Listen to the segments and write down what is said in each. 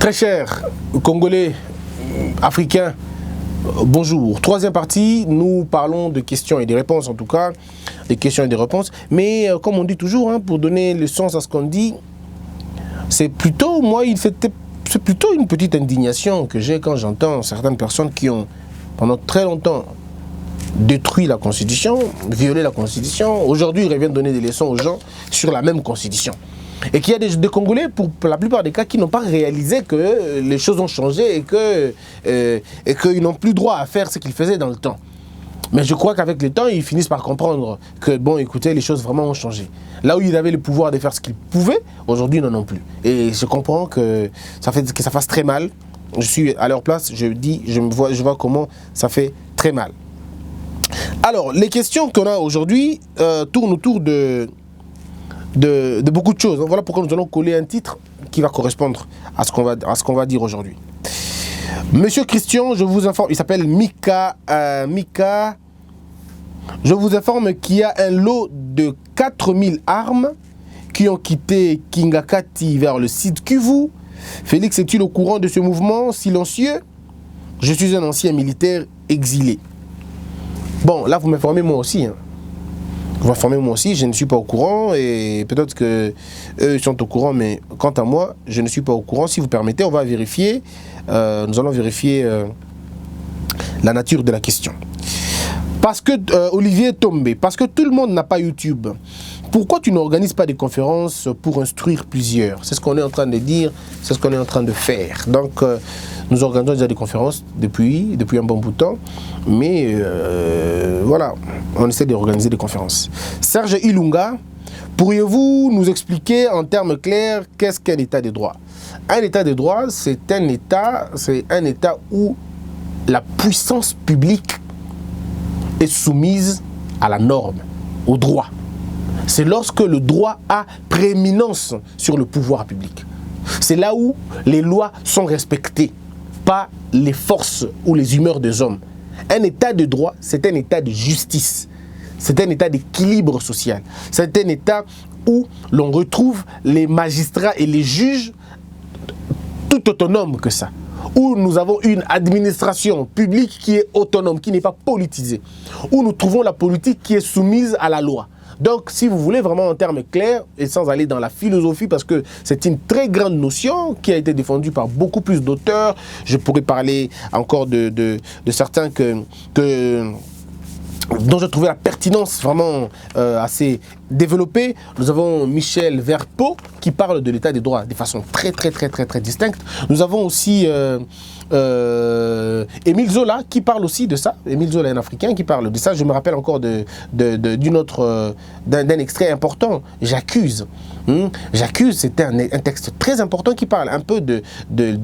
Très cher Congolais, Africains, bonjour. Troisième partie, nous parlons de questions et des réponses, en tout cas, des questions et des réponses. Mais comme on dit toujours, hein, pour donner le sens à ce qu'on dit, c'est plutôt, moi, c'est plutôt une petite indignation que j'ai quand j'entends certaines personnes qui ont, pendant très longtemps, détruit la Constitution, violé la Constitution. Aujourd'hui, ils reviennent donner des leçons aux gens sur la même Constitution. Et qu'il y a des Congolais, pour la plupart des cas, qui n'ont pas réalisé que les choses ont changé et qu'ils n'ont plus droit à faire ce qu'ils faisaient dans le temps. Mais je crois qu'avec le temps, ils finissent par comprendre que, bon, écoutez, les choses vraiment ont changé. Là où ils avaient le pouvoir de faire ce qu'ils pouvaient, aujourd'hui, ils n'en ont plus. Et je comprends que ça fasse très mal. Je suis à leur place, je vois comment ça fait très mal. Alors, les questions qu'on a aujourd'hui tournent autour de beaucoup de choses. Voilà pourquoi nous allons coller un titre qui va correspondre à ce qu'on va dire aujourd'hui. Monsieur Christian, je vous informe, il s'appelle Mika. Je vous informe qu'il y a un lot de 4000 armes qui ont quitté Kingakati vers le site Kivu. Félix est-il au courant de ce mouvement silencieux? Je suis un ancien militaire exilé. Bon, là vous m'informez moi aussi. Hein. Vous m'informez moi aussi, je ne suis pas au courant et peut-être que eux sont au courant, mais quant à moi, je ne suis pas au courant. Si vous permettez, on va vérifier. Nous allons vérifier la nature de la question. Parce que Olivier est tombé, parce que tout le monde n'a pas YouTube. Pourquoi tu n'organises pas des conférences pour instruire plusieurs? C'est ce qu'on est en train de dire, c'est ce qu'on est en train de faire. Donc, nous organisons déjà des conférences depuis un bon bout de temps. Mais voilà, on essaie d'organiser des conférences. Serge Ilunga, pourriez-vous nous expliquer en termes clairs qu'est-ce qu'un état de droit? Un état de droit, c'est un état où la puissance publique est soumise à la norme, au droit. C'est lorsque le droit a prééminence sur le pouvoir public. C'est là où les lois sont respectées, pas les forces ou les humeurs des hommes. Un état de droit, c'est un état de justice. C'est un état d'équilibre social. C'est un état où l'on retrouve les magistrats et les juges tout autonomes que ça. Où nous avons une administration publique qui est autonome, qui n'est pas politisée. Où nous trouvons la politique qui est soumise à la loi. Donc, si vous voulez vraiment en termes clairs, et sans aller dans la philosophie, parce que c'est une très grande notion qui a été défendue par beaucoup plus d'auteurs. Je pourrais parler encore de certains dont je trouvais la pertinence vraiment assez développée. Nous avons Michel Verpeau qui parle de l'état des droits de façon très distincte. Nous avons aussi Émile Zola qui parle aussi de ça. Émile Zola est un Africain qui parle de ça. Je me rappelle encore d'un extrait important. J'accuse. J'accuse, c'était un texte très important qui parle un peu de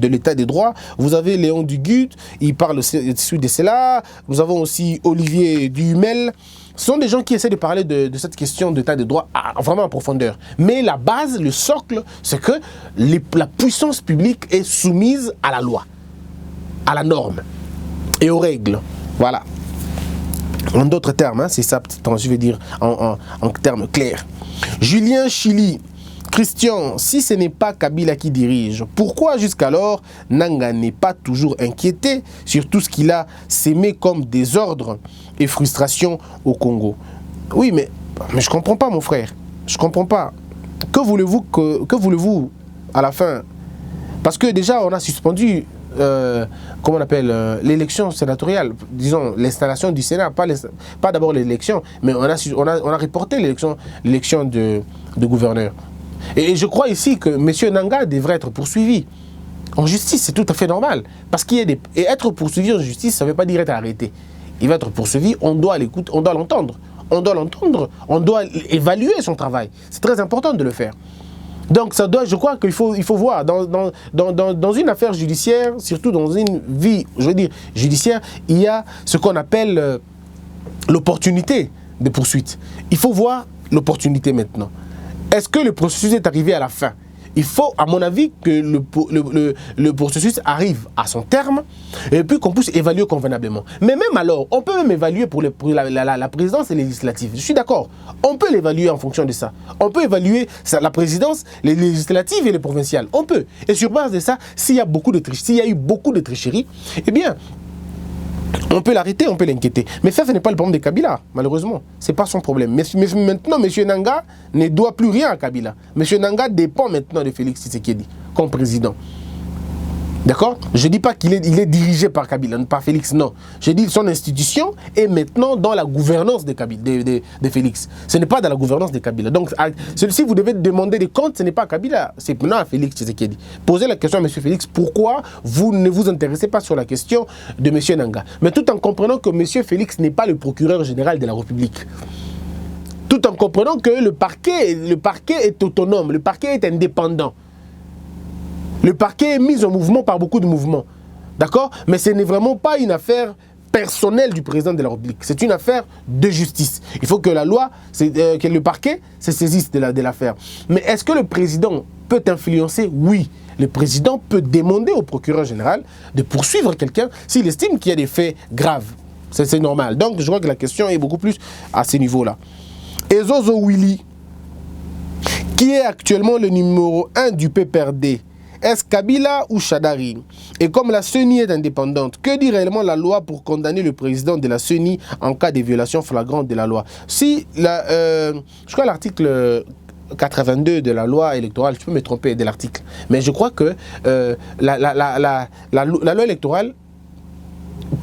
l'état des droits. Vous avez Léon Dugut, il parle de cela. Nous avons aussi Olivier Duhamel. Ce sont des gens qui essaient de parler de cette question d'état de droit vraiment en profondeur. Mais la base, le socle, c'est que la puissance publique est soumise à la loi, à la norme et aux règles. Voilà. En d'autres termes, hein, c'est ça, je vais dire en termes clairs. Julien Chili, Christian, si ce n'est pas Kabila qui dirige, pourquoi jusqu'alors Nanga n'est pas toujours inquiété sur tout ce qu'il a sémé comme désordre et frustration au Congo? Oui, mais je ne comprends pas, mon frère. Je ne comprends pas. Que voulez-vous à la fin? Parce que déjà, on a suspendu comment on appelle l'élection sénatoriale, disons l'installation du Sénat, pas d'abord l'élection, mais on a reporté l'élection de gouverneur. Et je crois ici que M. Nanga devrait être poursuivi en justice, c'est tout à fait normal. Parce et être poursuivi en justice, ça ne veut pas dire être arrêté. Il va être poursuivi, on doit l'écouter, on doit l'entendre. On doit évaluer son travail. C'est très important de le faire. Donc je crois qu'il faut voir, dans une affaire judiciaire, surtout dans une vie, je veux dire, judiciaire, il y a ce qu'on appelle l'opportunité de poursuite. Il faut voir l'opportunité maintenant. Est-ce que le processus est arrivé à la fin? Il faut, à mon avis, que le processus arrive à son terme et puis qu'on puisse évaluer convenablement. Mais même alors, on peut même évaluer pour la présidence et les législatives. Je suis d'accord. On peut l'évaluer en fonction de ça. On peut évaluer la présidence, les législatives et les provinciales. On peut. Et sur base de ça, s'il y a eu beaucoup de tricheries, eh bien, on peut l'arrêter, on peut l'inquiéter. Mais ça, ce n'est pas le problème de Kabila, malheureusement. Ce n'est pas son problème. Mais maintenant, M. Nanga ne doit plus rien à Kabila. M. Nanga dépend maintenant de Félix Tshisekedi comme président. D'accord? Je ne dis pas qu'il est dirigé par Kabila, par Félix, non. Je dis que son institution est maintenant dans la gouvernance de Félix. Ce n'est pas dans la gouvernance de Kabila. Donc, si vous devez demander des comptes, ce n'est pas à Kabila, c'est maintenant à Félix Tshisekedi. Posez la question à M. Félix, pourquoi vous ne vous intéressez pas sur la question de M. Nanga? Mais tout en comprenant que M. Félix n'est pas le procureur général de la République. Tout en comprenant que le parquet est autonome, le parquet est indépendant. Le parquet est mis en mouvement par beaucoup de mouvements. D'accord? Mais ce n'est vraiment pas une affaire personnelle du président de la République. C'est une affaire de justice. Il faut que la loi, que le parquet se saisisse de l'affaire. Mais est-ce que le président peut influencer? Oui. Le président peut demander au procureur général de poursuivre quelqu'un s'il estime qu'il y a des faits graves. C'est normal. Donc, je crois que la question est beaucoup plus à ce niveau-là. Ezozo Willy, qui est actuellement le numéro 1 du PPRD, est-ce Kabila ou Shadari? Et comme la CENI est indépendante, que dit réellement la loi pour condamner le président de la CENI en cas de violation flagrante de la loi? Si, je crois l'article 82 de la loi électorale, je peux me tromper de l'article, mais je crois que la loi électorale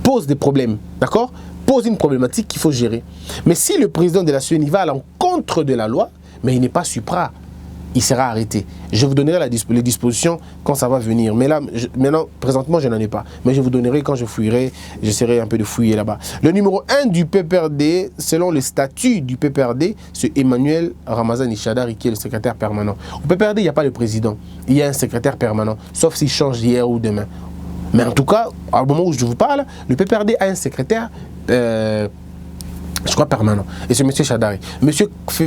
pose des problèmes, d'accord? Pose une problématique qu'il faut gérer. Mais si le président de la CENI va à l'encontre de la loi, mais il n'est pas supra, il sera arrêté. Je vous donnerai les dispositions quand ça va venir. Mais là, maintenant, présentement, je n'en ai pas. Mais je vous donnerai quand je fouillerai, j'essaierai un peu de fouiller là-bas. Le numéro 1 du PPRD, selon le statut du PPRD, c'est Emmanuel Ramazani Shadari qui est le secrétaire permanent. Au PPRD, il n'y a pas de président. Il y a un secrétaire permanent, sauf s'il change hier ou demain. Mais en tout cas, au moment où je vous parle, le PPRD a un secrétaire je crois permanent. Et c'est M. Shadari. M.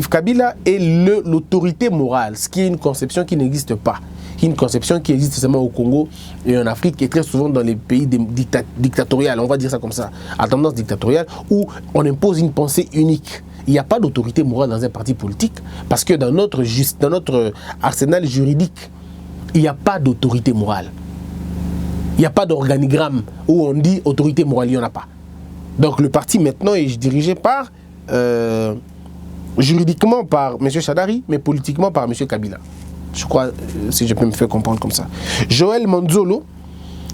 Kabila est l'autorité morale, ce qui est une conception qui n'existe pas. Une conception qui existe seulement au Congo et en Afrique et très souvent dans les pays dictatoriaux, on va dire ça comme ça, à tendance dictatoriale, où on impose une pensée unique. Il n'y a pas d'autorité morale dans un parti politique parce que dans notre arsenal juridique, il n'y a pas d'autorité morale. Il n'y a pas d'organigramme où on dit autorité morale, il n'y en a pas. Donc le parti maintenant est dirigé par, juridiquement par M. Shadari, mais politiquement par M. Kabila. Je crois, si je peux me faire comprendre comme ça. Joël Manzolo,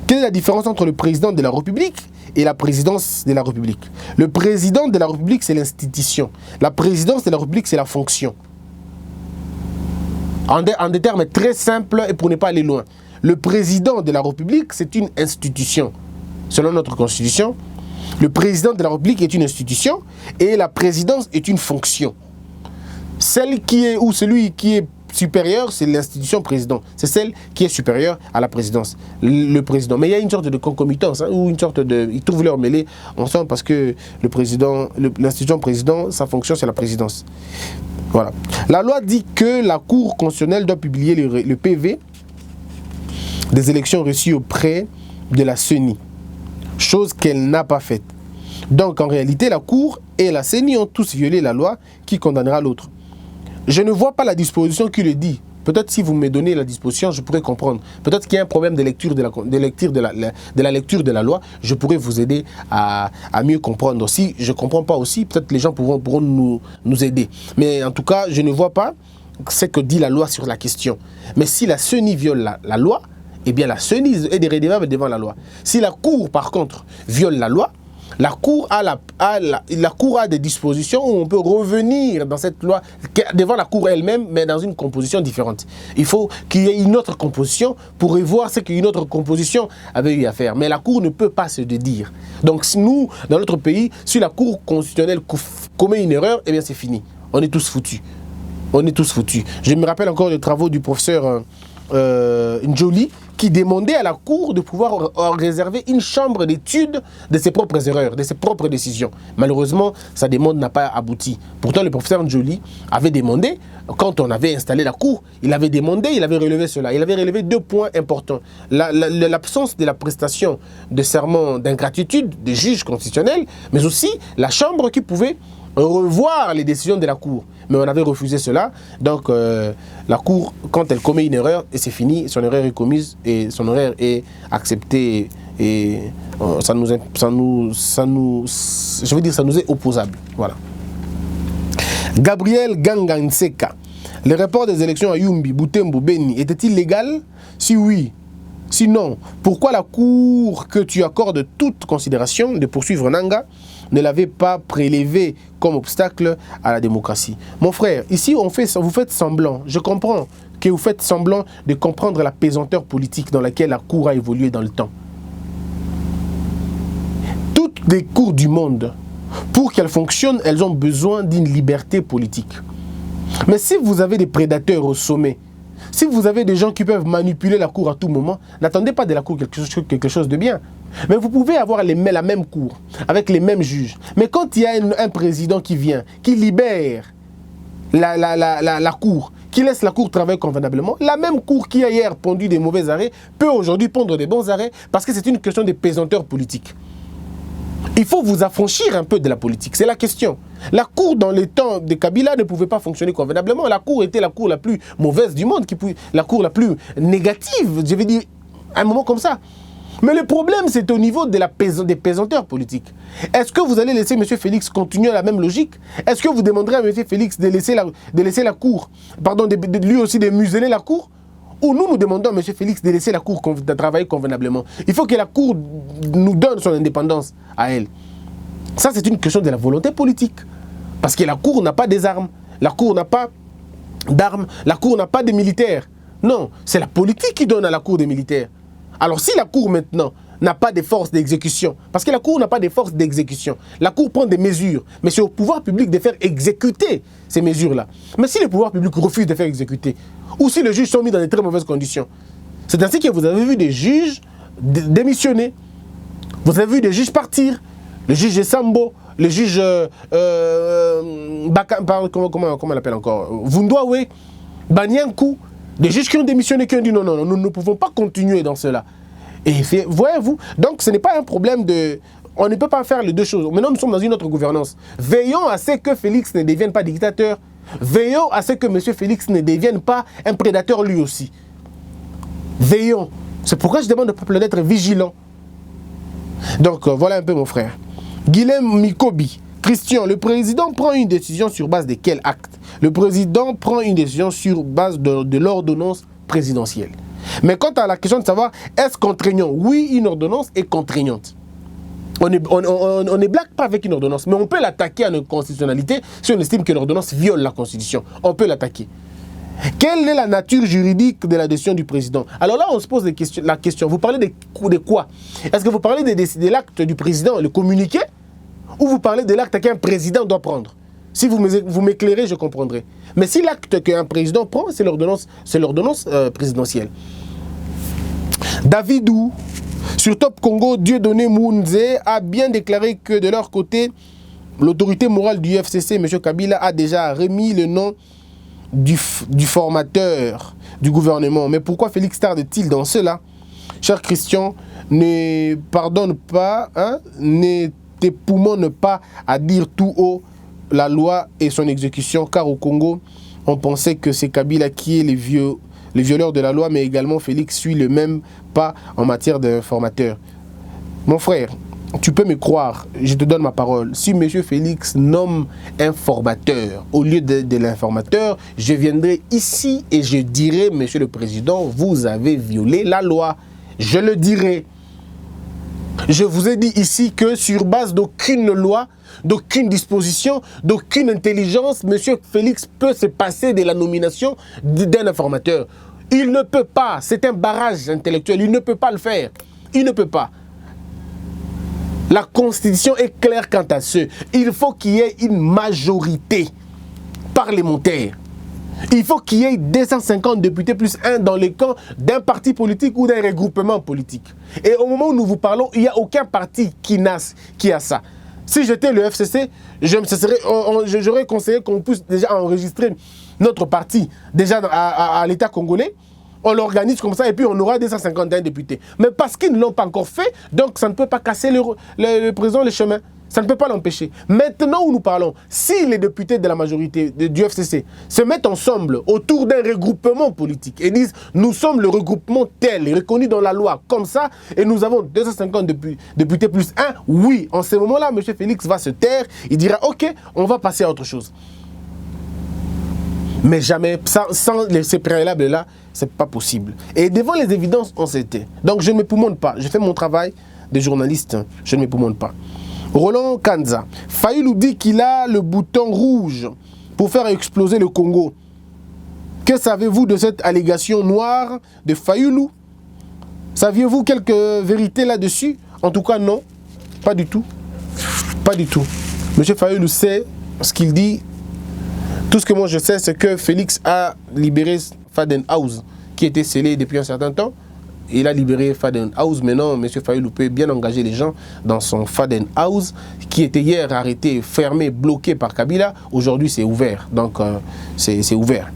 quelle est la différence entre le président de la République et la présidence de la République? Le président de la République, c'est l'institution. La présidence de la République, c'est la fonction. En des termes très simples et pour ne pas aller loin. Le président de la République, c'est une institution. Selon notre constitution, le président de la République est une institution et la présidence est une fonction. Celle qui est, ou celui qui est supérieur, c'est l'institution président. C'est celle qui est supérieure à la présidence, le président. Mais il y a une sorte de concomitance, hein, ou une sorte de... Ils trouvent leur mêlée ensemble parce que le président, l'institution président, sa fonction, c'est la présidence. Voilà. La loi dit que la Cour constitutionnelle doit publier le PV des élections reçues auprès de la CENI. Chose qu'elle n'a pas faite. Donc en réalité, la Cour et la CENI ont tous violé la loi qui condamnera l'autre. Je ne vois pas la disposition qui le dit. Peut-être si vous me donnez la disposition, je pourrais comprendre. Peut-être qu'il y a un problème de lecture de la lecture de la loi. Je pourrais vous aider à mieux comprendre. Si je ne comprends pas aussi, peut-être les gens pourront nous aider. Mais en tout cas, je ne vois pas ce que dit la loi sur la question. Mais si la CENI viole la loi, eh bien la CENI est rédevable devant la loi. Si la Cour, par contre, viole la loi, la Cour a des dispositions où on peut revenir dans cette loi, devant la Cour elle-même, mais dans une composition différente. Il faut qu'il y ait une autre composition pour revoir ce qu'une autre composition avait eu à faire. Mais la Cour ne peut pas se dédire. Donc nous, dans notre pays, si la Cour constitutionnelle commet une erreur, eh bien c'est fini. On est tous foutus. On est tous foutus. Je me rappelle encore les travaux du professeur Njoli, qui demandait à la Cour de pouvoir réserver une chambre d'étude de ses propres erreurs, de ses propres décisions. Malheureusement, sa demande n'a pas abouti. Pourtant, le professeur Njoli avait demandé, quand on avait installé la Cour, il avait demandé, il avait relevé cela. Il avait relevé 2 points importants. L'absence de la prestation de serment d'ingratitude des juges constitutionnels, mais aussi la chambre qui pouvait revoir les décisions de la Cour. Mais on avait refusé cela. Donc, la Cour, quand elle commet une erreur, et c'est fini, son erreur est commise et son erreur est acceptée. Et ça nous est opposable. Voilà. Gabriel Ganganseka. Le report des élections à Yumbi, Butembo, Beni était-il légal? Si oui, sinon, pourquoi la Cour que tu accordes toute considération de poursuivre Nanga ne l'avait pas prélevé comme obstacle à la démocratie? Mon frère, ici vous faites semblant, je comprends que vous faites semblant de comprendre la pesanteur politique dans laquelle la Cour a évolué dans le temps. Toutes les cours du monde, pour qu'elles fonctionnent, elles ont besoin d'une liberté politique. Mais si vous avez des prédateurs au sommet, si vous avez des gens qui peuvent manipuler la Cour à tout moment, n'attendez pas de la Cour quelque chose de bien. Mais vous pouvez avoir la même Cour, avec les mêmes juges. Mais quand il y a un président qui vient, qui libère la Cour, qui laisse la Cour travailler convenablement, la même Cour qui a hier pondu des mauvais arrêts peut aujourd'hui pondre des bons arrêts parce que c'est une question de pesanteur politique. Il faut vous affranchir un peu de la politique, c'est la question. La Cour, dans les temps de Kabila, ne pouvait pas fonctionner convenablement. La Cour était la Cour la plus mauvaise du monde, la Cour la plus négative, je vais dire, à un moment comme ça. Mais le problème, c'est au niveau des pesanteurs politiques. Est-ce que vous allez laisser M. Félix continuer à la même logique? Est-ce que vous demanderez à M. Félix de laisser la Cour, pardon, lui aussi de museler la Cour? Ou nous demandons à M. Félix de laisser la Cour de travailler convenablement? Il faut que la Cour nous donne son indépendance à elle. Ça, c'est une question de la volonté politique. Parce que la Cour n'a pas des armes. La Cour n'a pas d'armes. La Cour n'a pas de militaires. Non, c'est la politique qui donne à la Cour des militaires. Alors si la Cour maintenant n'a pas de forces d'exécution, parce que la Cour n'a pas de forces d'exécution, la Cour prend des mesures, mais c'est au pouvoir public de faire exécuter ces mesures-là. Mais si le pouvoir public refuse de faire exécuter, ou si les juges sont mis dans de très mauvaises conditions, c'est ainsi que vous avez vu des juges démissionner, vous avez vu des juges partir, le juge Sambo, le juge comment on l'appelle encore, Vundwawe, Banyankou, des juges qui ont démissionné, qui ont dit non, nous ne pouvons pas continuer dans cela. Et voyez-vous, donc ce n'est pas un problème de... On ne peut pas faire les deux choses. Maintenant, nous sommes dans une autre gouvernance. Veillons à ce que Félix ne devienne pas dictateur. Veillons à ce que M. Félix ne devienne pas un prédateur lui aussi. Veillons. C'est pourquoi je demande au peuple d'être vigilant. Donc, voilà un peu mon frère. Guilhem Mikobi. Christian, le président prend une décision sur base de quel acte? Le président prend une décision sur base de l'ordonnance présidentielle. Mais quant à la question de savoir, est-ce contraignant? Oui, une ordonnance est contraignante. On ne blague pas avec une ordonnance, mais on peut l'attaquer à une constitutionnalité si on estime que l'ordonnance viole la Constitution. On peut l'attaquer. Quelle est la nature juridique de la décision du président? Alors là, on se pose la question. Vous parlez de quoi? Est-ce que vous parlez de l'acte du président, le communiqué? Ou vous parlez de l'acte qu'un président doit prendre? Si vous m'éclairez, je comprendrai. Mais si l'acte qu'un président prend, c'est l'ordonnance présidentielle. Davidou, sur Top Congo, Dieudonné Mounze a bien déclaré que de leur côté, l'autorité morale du FCC, M. Kabila, a déjà remis le nom du formateur du gouvernement. Mais pourquoi Félix tarde-t-il dans cela? Cher Christian, ne pardonne pas, hein, t'époumone pas à dire tout haut la loi et son exécution, car au Congo, on pensait que c'est Kabila qui est les violeurs de la loi, mais également Félix suit le même pas en matière d'informateur. Mon frère, tu peux me croire, je te donne ma parole. Si M. Félix nomme un formateur au lieu de l'informateur, je viendrai ici et je dirai, Monsieur le Président, vous avez violé la loi. Je le dirai. Je vous ai dit ici que sur base d'aucune loi, d'aucune disposition, d'aucune intelligence, M. Félix peut se passer de la nomination d'un informateur. Il ne peut pas, c'est un barrage intellectuel, il ne peut pas le faire. Il ne peut pas. La Constitution est claire quant à ce. Il faut qu'il y ait une majorité parlementaire. Il faut qu'il y ait 250 députés plus 1 dans les camps d'un parti politique ou d'un regroupement politique. Et au moment où nous vous parlons, il n'y a aucun parti qui a ça. Si j'étais le FCC, j'aurais conseillé qu'on puisse déjà enregistrer notre parti déjà à l'État congolais. On l'organise comme ça et puis on aura 251 députés. Mais parce qu'ils ne l'ont pas encore fait, donc ça ne peut pas casser le président le chemin. Ça ne peut pas l'empêcher. Maintenant où nous parlons, si les députés de la majorité du FCC se mettent ensemble autour d'un regroupement politique et disent « nous sommes le regroupement tel, reconnu dans la loi comme ça, et nous avons 250 députés plus 1 », oui, en ce moment-là, M. Félix va se taire, il dira « ok, on va passer à autre chose ». Mais jamais, sans ces préalables-là, ce n'est pas possible. Et devant les évidences, on s'était. Donc je ne m'époumonne pas, je fais mon travail de journaliste, je ne m'époumonne pas. Roland Kanza, Fayoulou dit qu'il a le bouton rouge pour faire exploser le Congo. Que savez-vous de cette allégation noire de Fayoulou? Saviez-vous quelques vérités là-dessus? En tout cas, non. Pas du tout. Pas du tout. Monsieur Fayoulou sait ce qu'il dit. Tout ce que moi je sais, c'est que Félix a libéré Fadenhaus, qui était scellé depuis un certain temps. Il a libéré Fadenhaus. Maintenant, M. Fayoulou peut bien engager les gens dans son Fadenhaus, qui était hier arrêté, fermé, bloqué par Kabila. Aujourd'hui, c'est ouvert. Donc, c'est ouvert.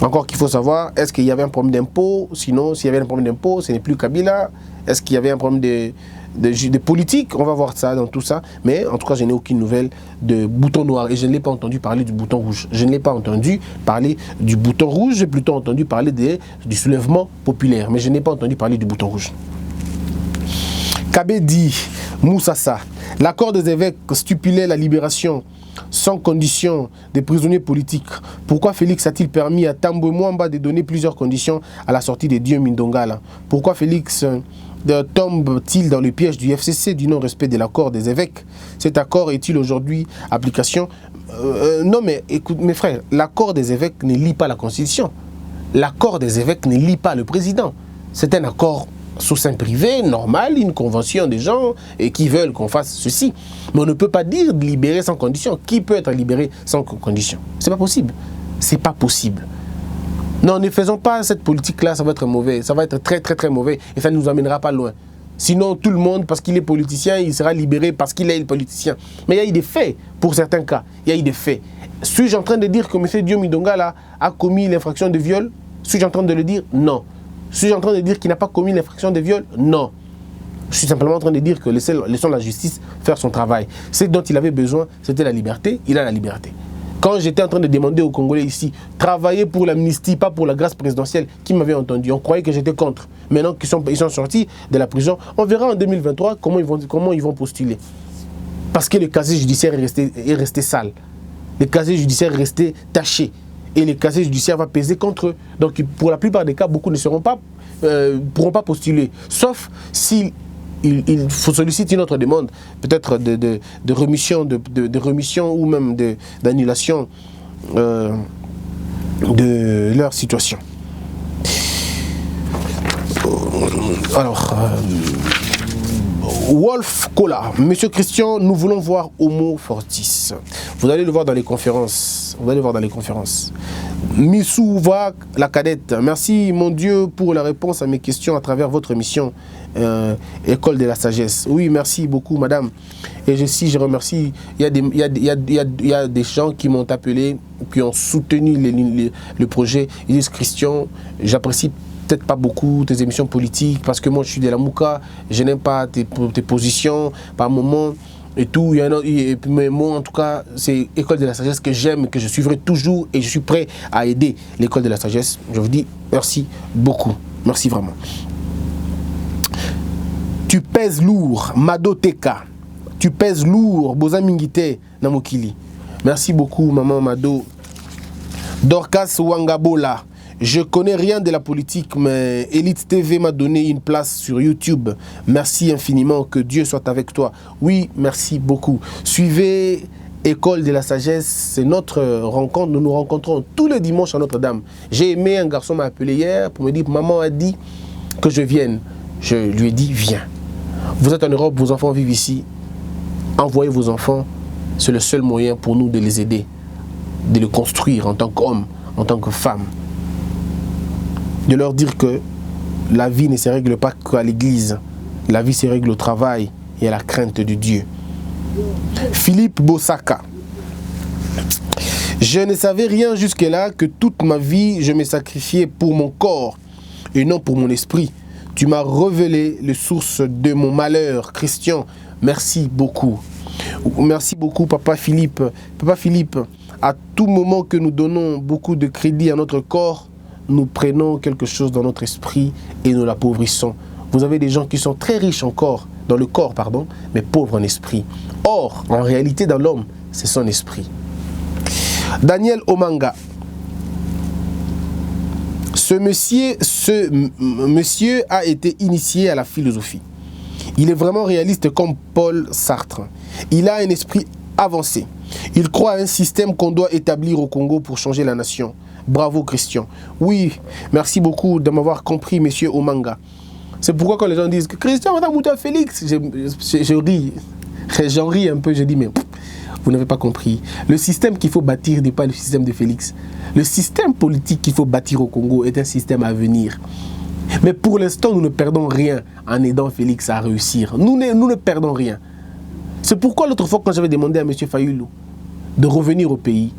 Encore qu'il faut savoir, est-ce qu'il y avait un problème d'impôt? Sinon, s'il y avait un problème d'impôt, ce n'est plus Kabila. Est-ce qu'il y avait un problème de politique? On va voir ça dans tout ça. Mais en tout cas, je n'ai aucune nouvelle de bouton noir. Et je ne l'ai pas entendu parler du bouton rouge. Je ne l'ai pas entendu parler du bouton rouge. J'ai plutôt entendu parler du soulèvement populaire. Mais je n'ai pas entendu parler du bouton rouge. Kabé dit, Moussassa, l'accord des évêques stipulait la libération sans condition des prisonniers politiques. Pourquoi Félix a-t-il permis à Tambwe Mwamba de donner plusieurs conditions à la sortie des dieux Mindongala? Pourquoi Félix tombe-t-il dans le piège du FCC du non-respect de l'accord des évêques? Cet accord est-il aujourd'hui application? Non mais écoute mes frères, l'accord des évêques ne lie pas la Constitution. L'accord des évêques ne lie pas le président. C'est un accord sous sein privé, normal, une convention des gens et qui veulent qu'on fasse ceci. Mais on ne peut pas dire libérer sans condition. Qui peut être libéré sans condition? C'est pas possible. C'est pas possible. Non, ne faisons pas cette politique-là, ça va être mauvais. Ça va être très, très, très mauvais et ça ne nous amènera pas loin. Sinon, tout le monde, parce qu'il est politicien, il sera libéré parce qu'il est politicien. Mais il y a eu des faits, pour certains cas. Il y a eu des faits. Suis-je en train de dire que M. Dio Mindongala a commis l'infraction de viol? Suis-je en train de le dire? Non. Suis-je en train de dire qu'il n'a pas commis l'infraction de viol? Non. Je suis simplement en train de dire que laissons la justice faire son travail. Ce dont il avait besoin, c'était la liberté. Il a la liberté. Quand j'étais en train de demander aux Congolais ici, travailler pour l'amnistie, pas pour la grâce présidentielle, qui m'avait entendu? On croyait que j'étais contre. Maintenant qu'ils sont sortis de la prison, on verra en 2023 comment ils vont postuler. Parce que le casier judiciaire est resté sale. Le casier judiciaire est resté taché. Et le casier judiciaire va peser contre eux. Donc pour la plupart des cas, beaucoup ne pourront pas postuler. Sauf s'il faut solliciter une autre demande, peut-être de remission, de remission ou même d'annulation de leur situation. Alors, Wolf Kola, Monsieur Christian, nous voulons voir Homo Fortis. Vous allez le voir dans les conférences. Vous allez le voir dans les conférences. Missouva, la cadette. Merci, mon Dieu, pour la réponse à mes questions à travers votre émission École de la Sagesse. Oui, merci beaucoup, madame. Et je remercie. Il y a des gens qui m'ont appelé, qui ont soutenu le projet. Ils disent, Christian, j'apprécie peut-être pas beaucoup tes émissions politiques parce que moi je suis de la Mouka, je n'aime pas tes positions par moment et tout. Mais moi en tout cas, c'est École de la Sagesse que j'aime, que je suivrai toujours et je suis prêt à aider l'École de la Sagesse. Je vous dis merci beaucoup. Merci vraiment. Tu pèses lourd, Mado Teka. Tu pèses lourd, Boza Mingite Namokili. Merci beaucoup, maman Mado. Dorcas Wangabola. Je connais rien de la politique, mais Elite TV m'a donné une place sur YouTube. Merci infiniment, que Dieu soit avec toi. Oui, merci beaucoup. Suivez École de la Sagesse, c'est notre rencontre. Nous nous rencontrons tous les dimanches à Notre-Dame. J'ai aimé, un garçon m'a appelé hier pour me dire, maman a dit que je vienne. Je lui ai dit, viens. Vous êtes en Europe, vos enfants vivent ici. Envoyez vos enfants, c'est le seul moyen pour nous de les aider, de les construire en tant qu'hommes, en tant que femme. De leur dire que la vie ne se règle pas qu'à l'église. La vie se règle au travail et à la crainte de Dieu. Philippe Bosaka. Je ne savais rien jusque-là que toute ma vie, je me sacrifiais pour mon corps et non pour mon esprit. Tu m'as révélé les sources de mon malheur. Christian, merci beaucoup. Merci beaucoup, Papa Philippe. Papa Philippe, à tout moment que nous donnons beaucoup de crédit à notre corps, nous prenons quelque chose dans notre esprit et nous l'appauvrissons. Vous avez des gens qui sont très riches encore, dans le corps, pardon, mais pauvres en esprit. Or, en réalité, dans l'homme, c'est son esprit. Daniel Omanga. Ce monsieur a été initié à la philosophie. Il est vraiment réaliste comme Paul Sartre. Il a un esprit avancé. Il croit à un système qu'on doit établir au Congo pour changer la nation. Bravo Christian. Oui, merci beaucoup de m'avoir compris, monsieur Omanga. C'est pourquoi quand les gens disent que Christian, madame Mouta Félix, je ris. J'en ris un peu, je dis mais vous n'avez pas compris. Le système qu'il faut bâtir n'est pas le système de Félix. Le système politique qu'il faut bâtir au Congo est un système à venir. Mais pour l'instant, nous ne perdons rien en aidant Félix à réussir. Nous ne perdons rien. C'est pourquoi l'autre fois, quand j'avais demandé à M. Fayoulou de revenir au pays,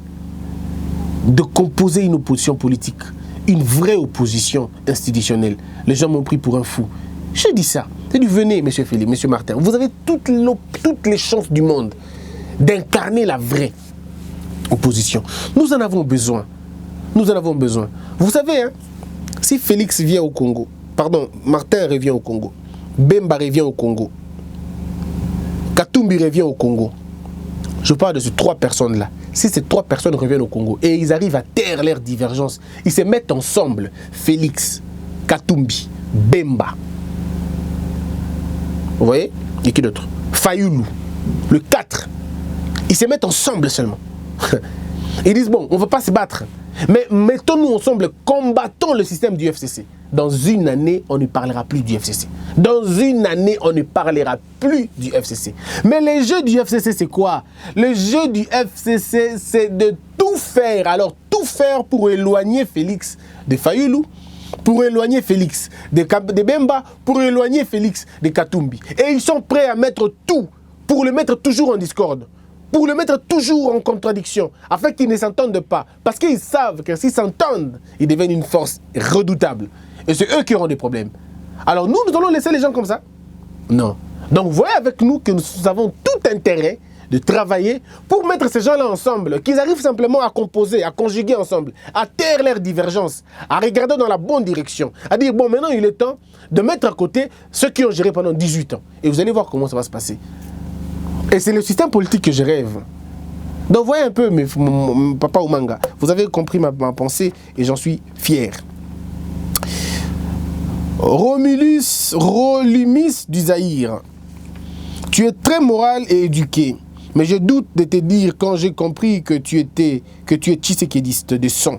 de composer une opposition politique, une vraie opposition institutionnelle, les gens m'ont pris pour un fou. J'ai dit ça. J'ai dit, venez, M. Félix, M. Martin, vous avez toutes les chances du monde d'incarner la vraie opposition. Nous en avons besoin. Nous en avons besoin. Vous savez, hein, si Félix vient au Congo, pardon, Martin revient au Congo, Bemba revient au Congo, Katumbi revient au Congo, je parle de ces trois personnes-là. Si ces trois personnes reviennent au Congo et ils arrivent à taire leurs divergences, ils se mettent ensemble, Félix, Katumbi, Bemba, vous voyez, et qui d'autre? Fayoulou, le 4, ils se mettent ensemble seulement. Ils disent, bon, on ne veut pas se battre, mais mettons-nous ensemble, combattons le système du FCC. Dans une année, on ne parlera plus du FCC. Dans une année, on ne parlera plus du FCC. Mais le jeu du FCC, c'est quoi? Le jeu du FCC, c'est de tout faire. Alors, tout faire pour éloigner Félix de Fayoulou, pour éloigner Félix de Bemba, pour éloigner Félix de Katumbi. Et ils sont prêts à mettre tout pour le mettre toujours en discorde, pour le mettre toujours en contradiction, afin qu'ils ne s'entendent pas. Parce qu'ils savent que s'ils s'entendent, ils deviennent une force redoutable. Et c'est eux qui auront des problèmes. Alors nous allons laisser les gens comme ça? Non. Donc voyez avec nous que nous avons tout intérêt de travailler pour mettre ces gens-là ensemble, qu'ils arrivent simplement à composer, à conjuguer ensemble, à taire leurs divergences, à regarder dans la bonne direction, à dire, bon, maintenant il est temps de mettre à côté ceux qui ont géré pendant 18 ans. Et vous allez voir comment ça va se passer. Et c'est le système politique que je rêve. Donc voyez un peu, mon papa Omanga, vous avez compris ma pensée et j'en suis fier. Rolumis du Zaïre. Tu es très moral et éduqué, mais je doute de te dire quand j'ai compris que tu es tshisekédiste de sang.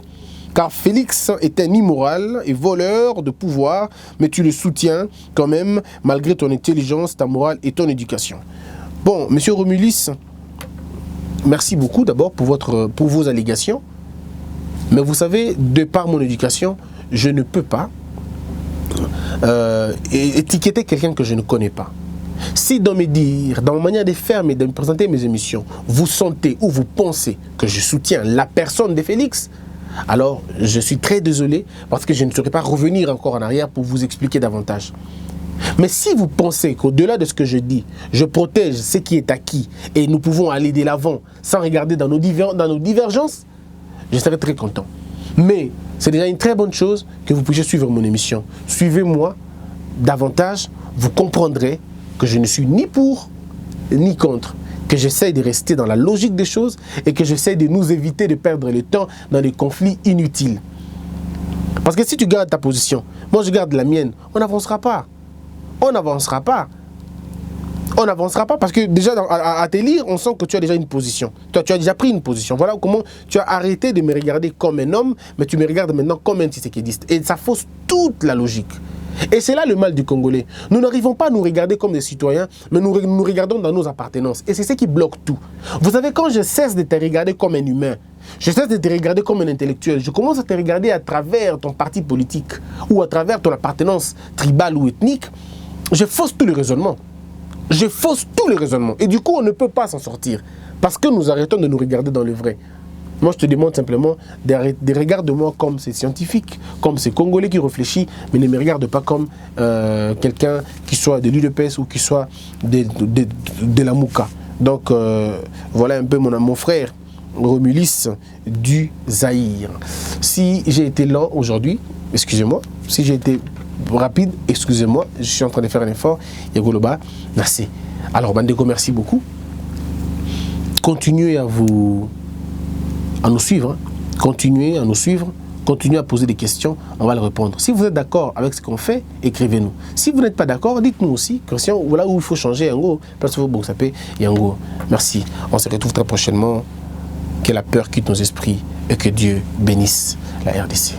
Car Félix est un immoral et voleur de pouvoir, mais tu le soutiens quand même malgré ton intelligence, ta morale et ton éducation. Bon, monsieur Romulus, merci beaucoup d'abord pour vos allégations. Mais vous savez, de par mon éducation, je ne peux pas étiqueter quelqu'un que je ne connais pas. Si dans mes dires, dans ma manière de faire et de me présenter mes émissions, vous sentez ou vous pensez que je soutiens la personne de Félix, alors je suis très désolé parce que je ne saurais pas revenir encore en arrière pour vous expliquer davantage. Mais si vous pensez qu'au-delà de ce que je dis, je protège ce qui est acquis et nous pouvons aller de l'avant sans regarder dans nos divergences, je serai très content. Mais c'est déjà une très bonne chose que vous puissiez suivre mon émission. Suivez-moi davantage, vous comprendrez que je ne suis ni pour ni contre, que j'essaie de rester dans la logique des choses et que j'essaie de nous éviter de perdre le temps dans des conflits inutiles. Parce que si tu gardes ta position, moi je garde la mienne, on n'avancera pas. On n'avancera pas. On n'avancera pas parce que déjà à te lire, on sent que tu as déjà une position. Toi, tu as déjà pris une position. Voilà comment tu as arrêté de me regarder comme un homme, mais tu me regardes maintenant comme un tshisékédiste. Et ça fausse toute la logique. Et c'est là le mal du Congolais. Nous n'arrivons pas à nous regarder comme des citoyens, mais nous regardons dans nos appartenances. Et c'est ce qui bloque tout. Vous savez, quand je cesse de te regarder comme un humain, Je cesse de te regarder comme un intellectuel. Je commence à te regarder à travers ton parti politique ou à travers ton appartenance tribale ou ethnique. Je fausse tous les raisonnements. Je fausse tous les raisonnements. Et du coup, on ne peut pas s'en sortir. Parce que nous arrêtons de nous regarder dans le vrai. Moi, je te demande simplement de regarder moi comme ces scientifiques, comme ces Congolais qui réfléchissent, mais ne me regarde pas comme quelqu'un qui soit de l'UDPS ou qui soit de la Mouka. Donc, voilà un peu mon frère Romulus du Zaïre. Si j'ai été lent aujourd'hui, excusez-moi. Si j'ai été rapide, excusez-moi. Je suis en train de faire un effort. Yagoloba, merci. Alors, Bandeko, merci beaucoup. Continuez à nous suivre, hein. Continuez à nous suivre, continuez à poser des questions, on va les répondre. Si vous êtes d'accord avec ce qu'on fait, écrivez-nous. Si vous n'êtes pas d'accord, dites-nous aussi, Christian, voilà où il faut changer, Yango, parce que vous savez, Yango. Merci, on se retrouve très prochainement. Que la peur quitte nos esprits et que Dieu bénisse la RDC.